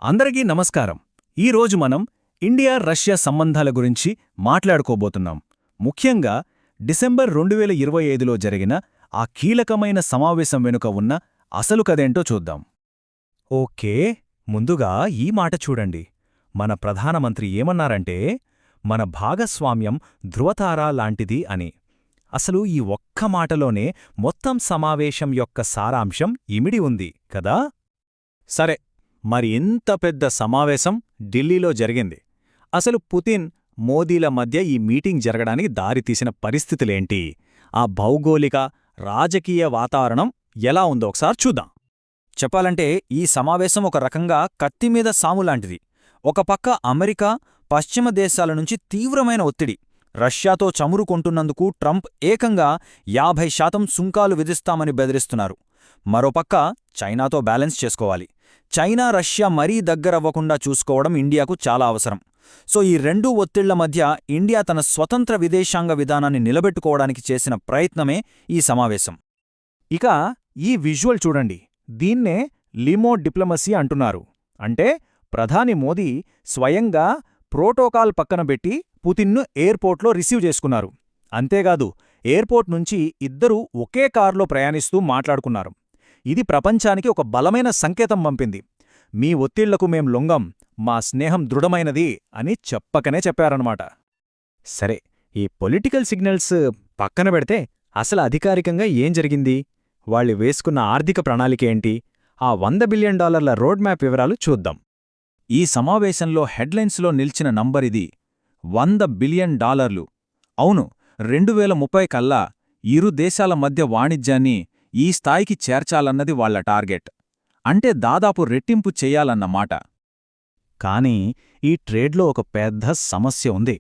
అందరికీ నమస్కారం. ఈరోజు మనం ఇండియా రష్యా సంబంధాల గురించి మాట్లాడుకోబోతున్నాం. ముఖ్యంగా డిసెంబర్ 2025లో జరిగిన ఆ కీలకమైన సమావేశం వెనుక ఉన్న అసలు కథేంటో చూద్దాం. ఓకే, ముందుగా ఈ మాట చూడండి. మన ప్రధానమంత్రి ఏమన్నారంటే, మన భాగస్వామ్యం ధృవతార లాంటిది అని. అసలు ఈ ఒక్క మాటలోనే మొత్తం సమావేశం యొక్క సారాంశం ఇమిడి ఉంది కదా. సరే, మరి ఇంత పెద్ద సమావేశం ఢిల్లీలో జరిగింది. అసలు పుతిన్, మోదీల మధ్య ఈ మీటింగ్ జరగడానికి దారితీసిన పరిస్థితులేంటి? ఆ భౌగోళిక, రాజకీయ వాతావరణం ఎలా ఉందో ఒకసారి చూద్దాం. చెప్పాలంటే ఈ సమావేశం ఒక రకంగా కత్తిమీద సాములాంటిది. ఒక పక్క అమెరికా, పశ్చిమ దేశాల నుంచి తీవ్రమైన ఒత్తిడి. రష్యాతో చమురు కొంటున్నందుకు ట్రంప్ ఏకంగా 50% సుంకాలు విధిస్తామని బెదిరిస్తున్నారు. మరోపక్క చైనాతో బ్యాలెన్స్ చేసుకోవాలి. చైనా, రష్యా మరీ దగ్గరవ్వకుండా చూసుకోవడం ఇండియాకు చాలా అవసరం. సో ఈ రెండూ ఒత్తిళ్ల మధ్య ఇండియా తన స్వతంత్ర విదేశాంగ విధానాన్ని నిలబెట్టుకోవడానికి చేసిన ప్రయత్నమే ఈ సమావేశం. ఇక ఈ విజువల్ చూడండి. దీన్నే లిమో డిప్లొమసీ అంటున్నారు. అంటే ప్రధాని మోదీ స్వయంగా ప్రోటోకాల్ పక్కనబెట్టి పుతిన్ను ఎయిర్పోర్ట్లో రిసీవ్ చేసుకున్నారు. అంతేకాదు, ఎయిర్పోర్ట్ నుంచి ఇద్దరూ ఒకే కారులో ప్రయాణిస్తూ మాట్లాడుకున్నారు. ఇది ప్రపంచానికి ఒక బలమైన సంకేతం పంపింది. మీ ఒత్తిళ్లకు మేం లొంగం, మా స్నేహం దృఢమైనది అని చెప్పకనే చెప్పారన్నమాట. సరే, ఈ పొలిటికల్ సిగ్నల్స్ పక్కన పెడితే అసలు అధికారికంగా ఏం జరిగింది? వాళ్ళు వేసుకున్న ఆర్థిక ప్రణాళికేంటి? ఆ $100 బిలియన్ రోడ్ మ్యాప్ వివరాలు చూద్దాం. ఈ సమావేశంలో హెడ్లైన్స్లో నిల్చిన నంబరిది, $100 బిలియన్. అవును, 2030 కల్లా ఇరు దేశాల మధ్య వాణిజ్యాన్ని ఈ స్థాయికి చేర్చాలన్నది వాళ్ల టార్గెట్. అంటే దాదాపు రెట్టింపు చెయ్యాలన్నమాట. కానీ ఈ ట్రేడ్లో ఒక పెద్ద సమస్య ఉంది.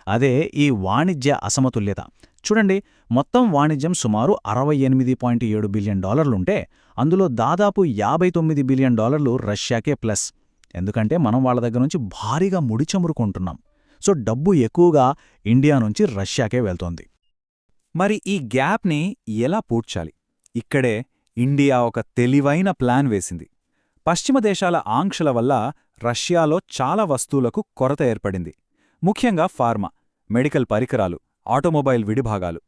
అదే ఈ వాణిజ్య అసమతుల్యత. చూడండి, మొత్తం వాణిజ్యం సుమారు $68.7 బిలియన్ ఉంటే అందులో దాదాపు $59 బిలియన్ రష్యాకే ప్లస్. ఎందుకంటే మనం వాళ్ళ దగ్గర నుంచి భారీగా ముడిచమురు కొంటున్నాం. సో డబ్బు ఎక్కువగా ఇండియా నుంచి రష్యాకే వెళ్తోంది. మరి ఈ గ్యాప్ని ఎలా పూడ్చాలి? ఇక్కడే ఇండియా ఒక తెలివైన ప్లాన్ వేసింది. పశ్చిమ దేశాల ఆంక్షల వల్ల రష్యాలో చాలా వస్తువులకు కొరత ఏర్పడింది. ముఖ్యంగా ఫార్మా, మెడికల్ పరికరాలు, ఆటోమొబైల్ విడిభాగాలు.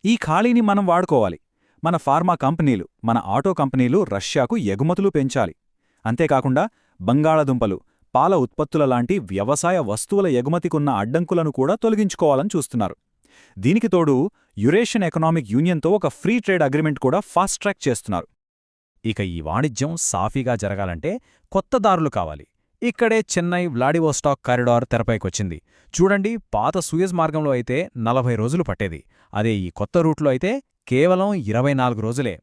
ఈ ఖాళీని మనం వాడుకోవాలి. మన ఫార్మా కంపెనీలు, మన ఆటో కంపెనీలు రష్యాకు ఎగుమతులు పెంచాలి. అంతేకాకుండా బంగాళదుంపలు, పాల ఉత్పత్తుల లాంటి వ్యవసాయ వస్తువుల ఎగుమతికున్న అడ్డంకులను కూడా తొలగించుకోవాలని చూస్తున్నారు. దీనికి తోడు యురేషియన్ ఎకనామిక్ యూనియన్తో ఒక ఫ్రీ ట్రేడ్ అగ్రిమెంట్ కూడా ఫాస్ట్ ట్రాక్ చేస్తున్నారు. ఇక ఈ వాణిజ్యం సాఫీగా జరగాలంటే కొత్త దారులు కావాలి. ఇక్కడే చెన్నై వ్లాడివోస్టాక్ కారిడార్ తెరపైకొచ్చింది. చూడండి, పాత సూయజ్ మార్గంలో అయితే 40 రోజులు పట్టేది. అదే ఈ కొత్త రూట్లో అయితే కేవలం 24 రోజులే.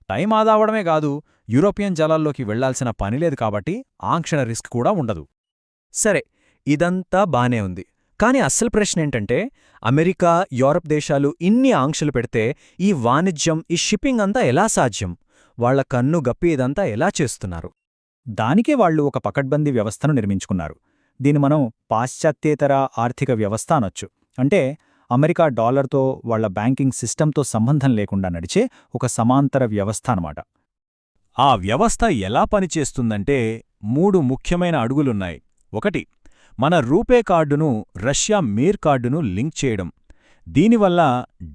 టైం ఆదావడమే కాదు, యూరోపియన్ జలాల్లోకి వెళ్లాల్సిన పనిలేదు కాబట్టి ఆంక్షణ రిస్క్ కూడా ఉండదు. సరే, ఇదంతా బానే ఉంది. కానీ అస్సలు ప్రశ్నేంటంటే, అమెరికా, యూరప్ దేశాలు ఇన్ని ఆంక్షలు పెడితే ఈ వాణిజ్యం, ఈ షిప్పింగ్ అంతా ఎలా సాధ్యం? వాళ్ల కన్ను గప్పి ఇదంతా ఎలా చేస్తున్నారు? దానికే వాళ్లు ఒక పకడ్బందీ వ్యవస్థను నిర్మించుకున్నారు. దీన్ని మనం పాశ్చాత్యేతర ఆర్థిక వ్యవస్థ అనొచ్చు. అంటే అమెరికా డాలర్తో, వాళ్ల బ్యాంకింగ్ సిస్టంతో సంబంధం లేకుండా నడిచే ఒక సమాంతర వ్యవస్థ అనమాట. ఆ వ్యవస్థ ఎలా పనిచేస్తుందంటే 3 ముఖ్యమైన అడుగులున్నాయి. ఒకటి, మన రూపే కార్డును రష్యా మీర్ కార్డును లింక్ చేయడం. దీనివల్ల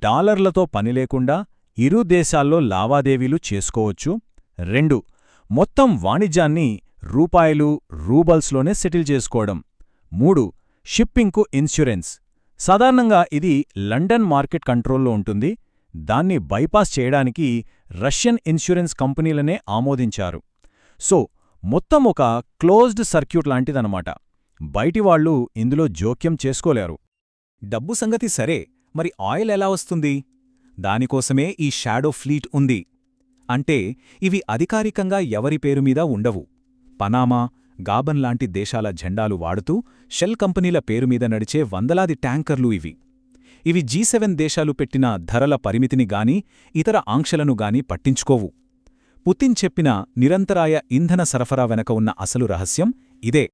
డాలర్లతో పనిలేకుండా ఇరు దేశాల్లో లావాదేవీలు చేసుకోవచ్చు. 2, మొత్తం వాణిజ్యాన్ని రూపాయలు, రూబల్స్లోనే సెటిల్ చేసుకోవడం. 3, షిప్పింగ్కు ఇన్సూరెన్స్. సాధారణంగా ఇది లండన్ మార్కెట్ కంట్రోల్లో ఉంటుంది. దాన్ని బైపాస్ చేయడానికి రష్యన్ ఇన్సూరెన్స్ కంపెనీలనే ఆమోదించారు. సో మొత్తం ఒక క్లోజ్డ్ సర్క్యూట్ లాంటిదన్నమాట. బయటివాళ్లు ఇందులో జోక్యం చేసుకోలేరు. డబ్బు సంగతి సరే, మరి ఆయిల్ ఎలా వస్తుంది? దానికోసమే ఈ షాడో ఫ్లీట్ ఉంది. అంటే ఇవి అధికారికంగా ఎవరి పేరుమీద ఉండవు. పనామా, గాబన్ లాంటి దేశాల జెండాలు వాడుతూ షెల్ కంపెనీల పేరుమీద నడిచే వందలాది ట్యాంకర్లు ఇవి. ఇవి G7 దేశాలు పెట్టిన ధరల పరిమితిని గానీ, ఇతర ఆంక్షలను గానీ పట్టించుకోవు. పుతిన్ చెప్పిన నిరంతరాయ ఇంధన సరఫరా వెనక ఉన్న అసలు రహస్యం ఇదే.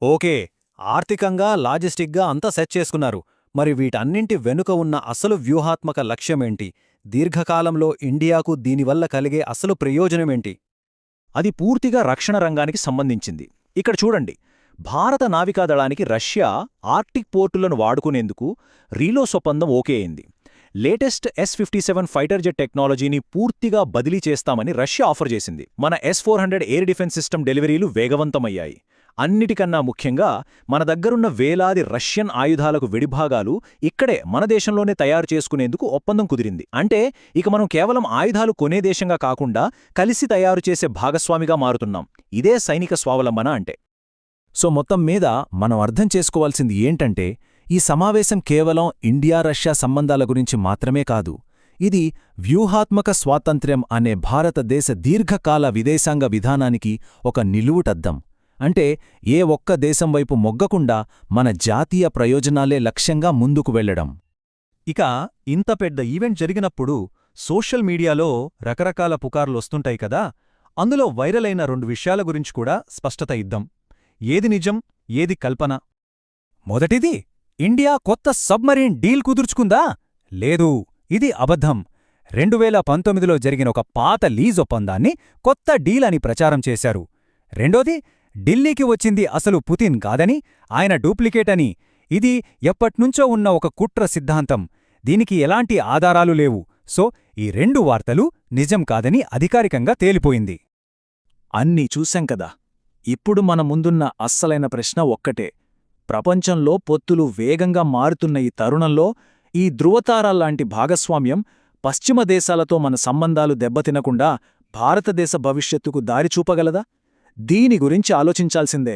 ఓకే, ఆర్థికంగా, లాజిస్టిక్గా అంతా సెట్ చేసుకున్నారు. మరి వీటన్నింటి వెనుక ఉన్న అసలు వ్యూహాత్మక లక్ష్యమేంటి? దీర్ఘకాలంలో ఇండియాకు దీనివల్ల కలిగే అసలు ప్రయోజనమేంటి? అది పూర్తిగా రక్షణ రంగానికి సంబంధించింది. ఇక్కడ చూడండి, భారత నావికాదళానికి రష్యా ఆర్క్టిక్ పోర్టులను వాడుకునేందుకు రీలోస్ ఒప్పందం ఓకే అయింది. లేటెస్ట్ S-57 ఫైటర్ జెట్ టెక్నాలజీని పూర్తిగా బదిలీ చేస్తామని రష్యా ఆఫర్ చేసింది. మన S-400 ఎయిర్ డిఫెన్స్ సిస్టమ్ డెలివరీలు వేగవంతమయ్యాయి. అన్నిటికన్నా ముఖ్యంగా మన దగ్గరున్న వేలాది రష్యన్ ఆయుధాలకు విడిభాగాలు ఇక్కడే మన దేశంలోనే తయారు చేసుకునేందుకు ఒప్పందం కుదిరింది. అంటే ఇక మనం కేవలం ఆయుధాలు కొనే దేశంగా కాకుండా కలిసి తయారు చేసే భాగస్వామిగా మారుతున్నాం. ఇదే సైనిక స్వావలంబన అంటే. సో మొత్తం మీద మనం అర్థం చేసుకోవాల్సింది ఏంటంటే, ఈ సమావేశం కేవలం ఇండియా-రష్యా సంబంధాల గురించి మాత్రమే కాదు. ఇది వ్యూహాత్మక స్వాతంత్ర్యం అనే భారతదేశ దీర్ఘకాల విదేశాంగ విధానానికి ఒక నిలువుటద్దం. అంటే ఏ ఒక్క దేశం వైపు మొగ్గకుండా మన జాతీయ ప్రయోజనాలే లక్ష్యంగా ముందుకు వెళ్లడం. ఇక ఇంత పెద్ద ఈవెంట్ జరిగినప్పుడు సోషల్ మీడియాలో రకరకాల పుకార్లొస్తుంటాయి కదా, అందులో వైరల్ అయిన 2 విషయాల గురించి కూడా స్పష్టత ఇద్దాం. ఏది నిజం, ఏది కల్పన? మొదటిది, ఇండియా కొత్త సబ్మరీన్ డీల్ కుదుర్చుకుందా? లేదు, ఇది అబద్ధం. 2019లో జరిగిన ఒక పాత లీజ్ ఒప్పందాన్ని కొత్త డీల్ అని ప్రచారం చేశారు. రెండోది, ఢిల్లీకి వచ్చింది అసలు పుతిన్ కాదని, ఆయన డూప్లికేట్ అని. ఇది ఎప్పట్నుంచో ఉన్న ఒక కుట్ర సిద్ధాంతం. దీనికి ఎలాంటి ఆధారాలు లేవు. సో ఈ 2 వార్తలు నిజం కాదని అధికారికంగా తేలిపోయింది. అన్నీ చూశాం కదా. ఇప్పుడు మన ముందున్న అస్సలైన ప్రశ్న ఒక్కటే. ప్రపంచంలో పొత్తులు వేగంగా మారుతున్న ఈ తరుణంలో ఈ ధృవతారాల్లాంటి భాగస్వామ్యం పశ్చిమ దేశాలతో మన సంబంధాలు దెబ్బతినకుండా భారతదేశ భవిష్యత్తుకు దారి చూపగలదా? దీని గురించి ఆలోచించాల్సిందే.